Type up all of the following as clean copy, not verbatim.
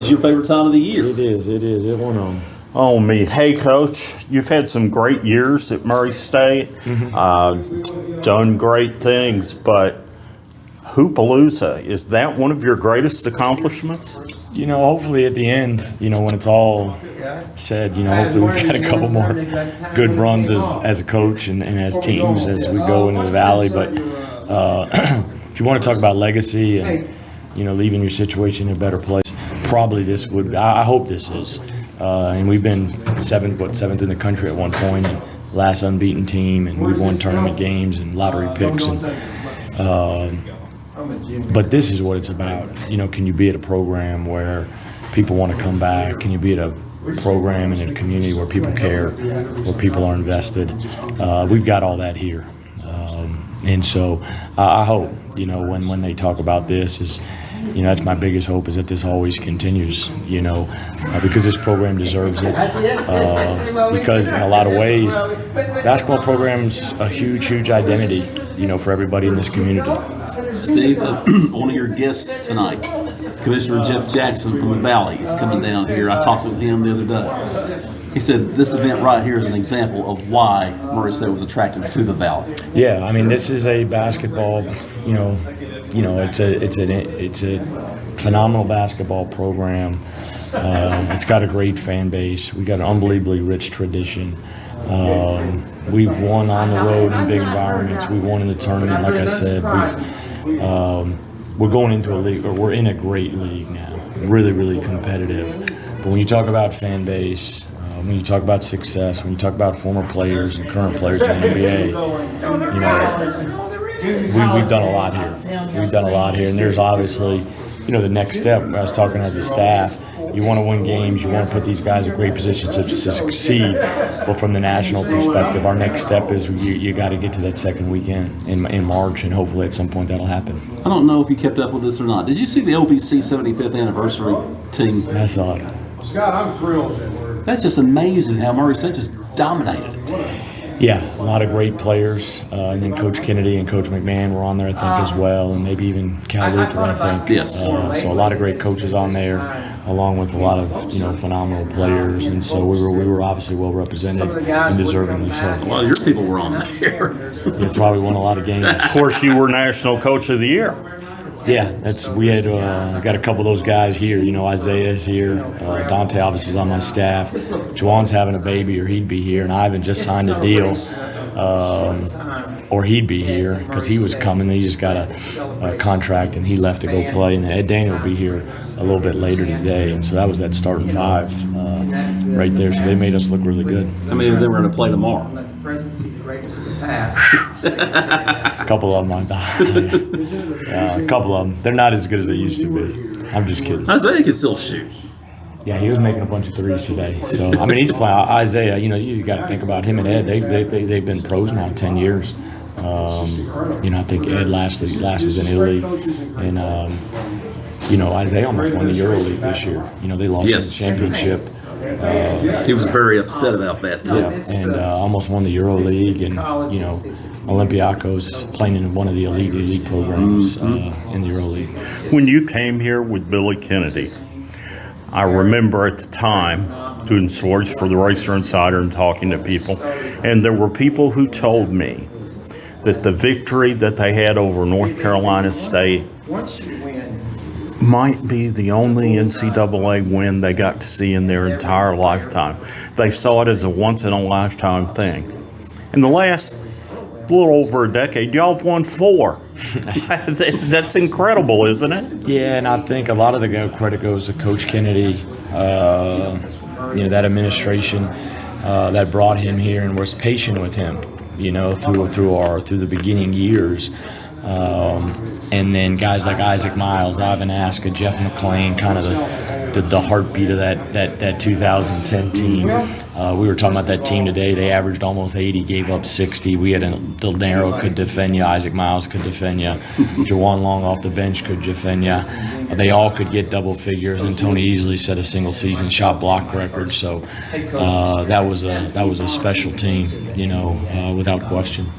It's your favorite time of the year. It is. It went on. Oh, me. Hey, Coach, you've had some great years at Murray State, done great things, but Hoopalooza, is that one of your greatest accomplishments? Hopefully at the end, when it's all said, hopefully we've got a couple more good runs as a coach and as teams as we go into the Valley. But if you want to talk about legacy and, leaving your situation in a better place, probably this would, I hope this is. And we've been seventh in the country at one point, and last unbeaten team, and we've won tournament games and lottery picks. But this is what it's about. Can you be at a program where people want to come back? Can you be at a program in a community where people care, where people are invested? We've got all that here. And so I hope, when they talk about this is, that's my biggest hope, is that this always continues, because this program deserves it. Because in a lot of ways, basketball program's a huge identity, for everybody in this community. Steve, one of your guests tonight, Commissioner Jeff Jackson from the Valley, is coming down here. I talked with him the other day. He said this event right here is an example of why Murray State was attracted to the Valley. Yeah, this is a basketball, it's a phenomenal basketball program. It's got a great fan base. We've got an unbelievably rich tradition. We've won on the road in big environments. We won in the tournament, like I said. We're going into a league, or we're in a great league now, really competitive. But when you talk about fan base, when you talk about success, when you talk about former players and current players in the NBA, we've done a lot here. We've done a lot here, and there's obviously, the next step. I was talking as a staff. You want to win games. You want to put these guys in great positions to succeed. But from the national perspective, our next step is you got to get to that second weekend in March, and hopefully at some point that'll happen. I don't know if you kept up with this or not. Did you see the OVC 75th anniversary team? I saw it. Scott, I'm thrilled. That's just amazing how Murray State just dominated it. Yeah, a lot of great players, and then Coach Kennedy and Coach McMahon were on there, I think, as well, and maybe even Cal Luther, I think. Yes. So a lot of great coaches on there, along with a lot of phenomenal players, and so we were obviously well represented and deservingly so. Well, your people were on there. That's why we won a lot of games. Of course, you were National Coach of the Year. Yeah, we had got a couple of those guys here. Isaiah is here. Dante obviously is on my staff. Juwan's having a baby, or he'd be here. And Ivan just signed a deal, or he'd be here because he was coming. He just got a contract and he left to go play. And Ed Daniel will be here a little bit later today. And so that was that starting five right there. So they made us look really good. I mean, they were going to play tomorrow. Presidency, the greatest of the past. A couple of them, a couple of them. They're not as good as they used to be. I'm just kidding. Isaiah can still shoot. Yeah, he was making a bunch of threes today. So he's playing. Isaiah, you got to think about him and Ed. They've been pros now 10 years. I think Ed last was in Italy, and Isaiah almost won the EuroLeague this year. They lost the championship. He was very upset about that too. Yeah, and almost won the EuroLeague, and Olympiacos playing in one of the elite programs in the EuroLeague. When you came here with Billy Kennedy, I remember at the time doing stories for the Racer Insider and talking to people, and there were people who told me that the victory that they had over North Carolina State might be the only NCAA win they got to see in their entire lifetime. They saw it as a once-in-a-lifetime thing. In the last little over a decade, y'all have won 4. That's incredible, isn't it? Yeah, and I think a lot of the credit goes to Coach Kennedy, that administration that brought him here and was patient with him, through the beginning years. And then guys like Isaac Miles, Ivan Aska, Jeff McClain, kind of the heartbeat of that 2010 team. We were talking about that team today. They averaged almost 80, gave up 60. We had Del Nero could defend you. Isaac Miles could defend you. Jawan Long off the bench could defend you. They all could get double figures, and Tony easily set a single season shot block record. So that was a special team, without question.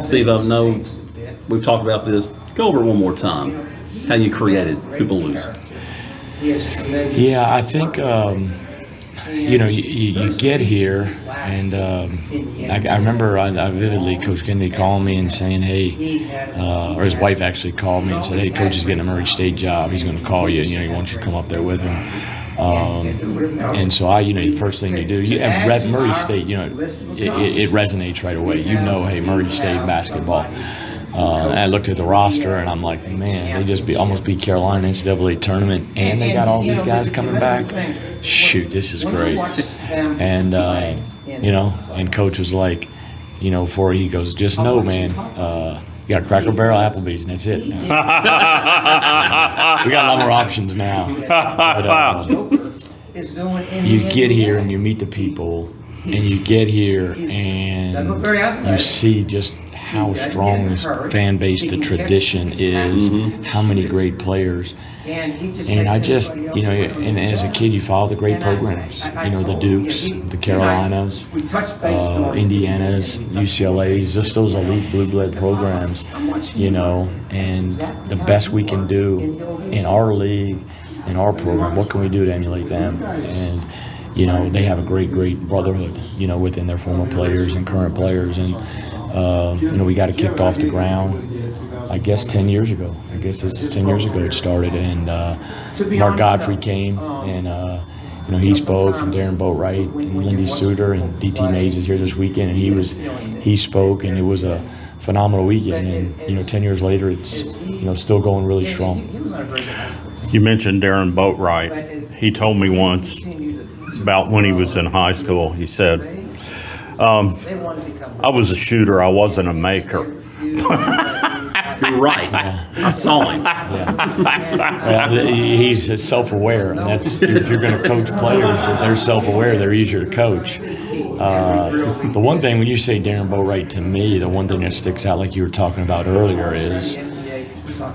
Steve, I know we've talked about this. Go over it one more time. How you created Hoopalooza. Yeah, I think you get here, and I remember I vividly Coach Kennedy calling me and saying, hey, or his wife actually called me and said, hey, Coach is getting a Murray State job. He's going to call you. He wants you to come up there with him. And so the first thing you do, at Murray State, it resonates right away. Hey, Murray State basketball. And I looked at the roster, and I'm like, man, they just almost beat Carolina in the NCAA tournament, and they got all these guys coming back. Shoot, this is great. And and Coach was like, before he goes, just know, man, you got Cracker Barrel, Applebee's, and that's it. We got a lot more options now. But, you get here and you meet the people, and you get here and you see just how strong this fan base, the tradition is, how many great players. And I just, and as a kid, you follow the great programs, the Dukes, the Carolinas, Indianas, UCLA's, just those elite blue blood programs, and the best we can do in our league, in our program, what can we do to emulate them? And, they have a great brotherhood, within their former players and current players. And, we got it kicked off the ground, I guess 10 years ago. I guess this is 10 years ago it started. And Mark Godfrey came, and he spoke, and Darren Boatwright and Lindy Suter and DT Mays is here this weekend, and he spoke, and it was a phenomenal weekend. And 10 years later, it's still going really strong. You mentioned Darren Boatwright. He told me once about when he was in high school. He said, I was a shooter, I wasn't a maker. You're right. I saw him. Well, he's self-aware, and that's, if you're going to coach players, if they're self-aware, they're easier to coach. The one thing, when you say Darren Boatwright, to me, the one thing that sticks out, like you were talking about earlier, is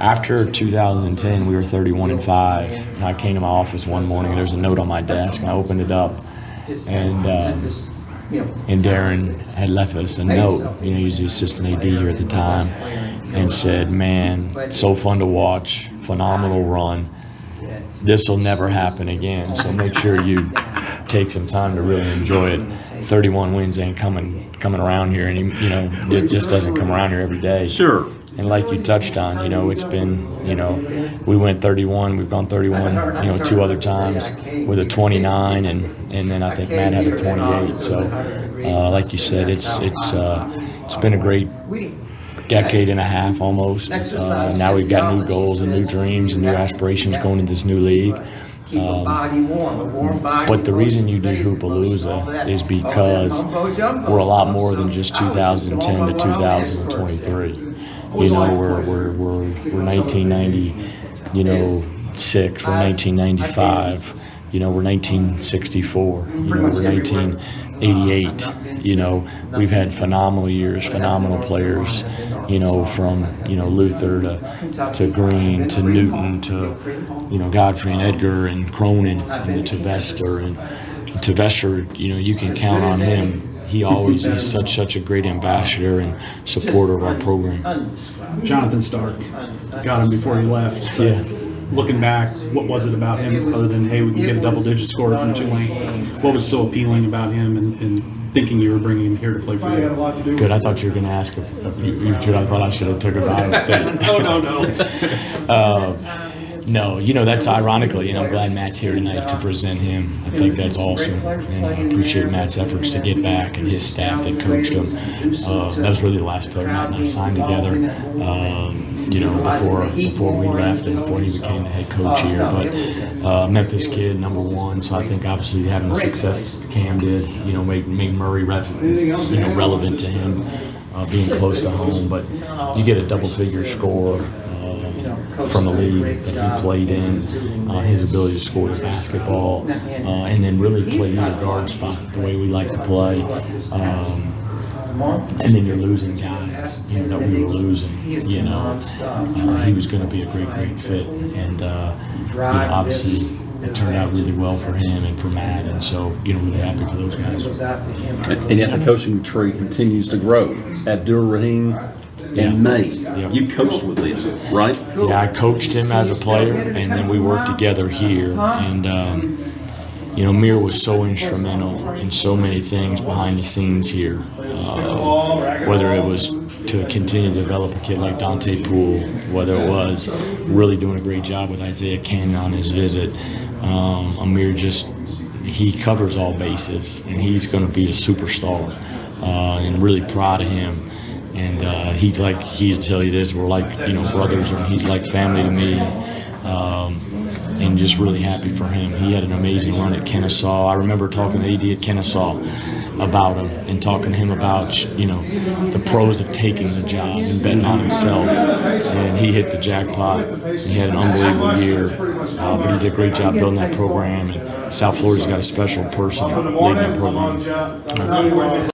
after 2010, we were 31-5, and I came to my office one morning, and there's a note on my desk, and I opened it up, and Darren had left us a note. He was the assistant AD here at the time, and said, man, so fun to watch, phenomenal run. This will never happen again, so make sure you take some time to really enjoy it. 31 wins ain't coming around here, and it just doesn't come around here every day. Sure. And like you touched on, it's been, we went 31, we've gone 31, two other times with a 29, and then I think Matt had a 28. So, like you said, it's been a great decade and a half almost. Now we've got new goals and new dreams and new aspirations going into this new league. But the reason you do Hoopalooza is because we're a lot more than just 2010 to 2023. We're 1996, we're 1995, we're 1964, we're 1988. We've had phenomenal years, phenomenal players, from Luther to Green to Newton to Godfrey and Edgar and Cronin and to Vester, and to Vester, you can count on him. He's such a great ambassador and supporter of our program. Jonathan Stark, got him before he left. Yeah. Looking back, what was it about him other than, hey, we can get a double-digit score from Tulane? What was so appealing about him and thinking you were bringing him here to play for you? Good. I thought you were going to ask if you could. I thought I should have took it by instead. No, that's ironically, and I'm glad Matt's here tonight to present him. I think that's awesome, and I appreciate Matt's efforts to get back and his staff that coached him. That was really the last player Matt and I signed together, before we left and before he became the head coach here. But Memphis kid, #1, so I think obviously having the success Cam did, make Murray relevant to him, being close to home. But you get a double-figure score from the league that he played in, his ability to score the basketball, and then really play either guard spot the way we like to play. And then you're losing guys, that we were losing. He was going to be a great fit, and obviously it turned out really well for him and for Matt, and so really happy for those guys. And yet the coaching tree continues to grow. Abdur Rahim, in May. Yep. You coached with them, right? Yeah, I coached him as a player, and then we worked together here. And you know, Mir was so instrumental in so many things behind the scenes here. Whether it was to continue to develop a kid like Dante Poole, whether it was really doing a great job with Isaiah Cannon on his visit. Amir he covers all bases, and he's going to be a superstar, and really proud of him. And he'll tell you this, we're like, you know, brothers, and he's like family to me. And just really happy for him. He had an amazing run at Kennesaw. I remember talking to AD at Kennesaw about him and talking to him about, you know, the pros of taking the job and betting on himself. And he hit the jackpot. He had an unbelievable year, but he did a great job building that program. And South Florida's got a special person leading the program.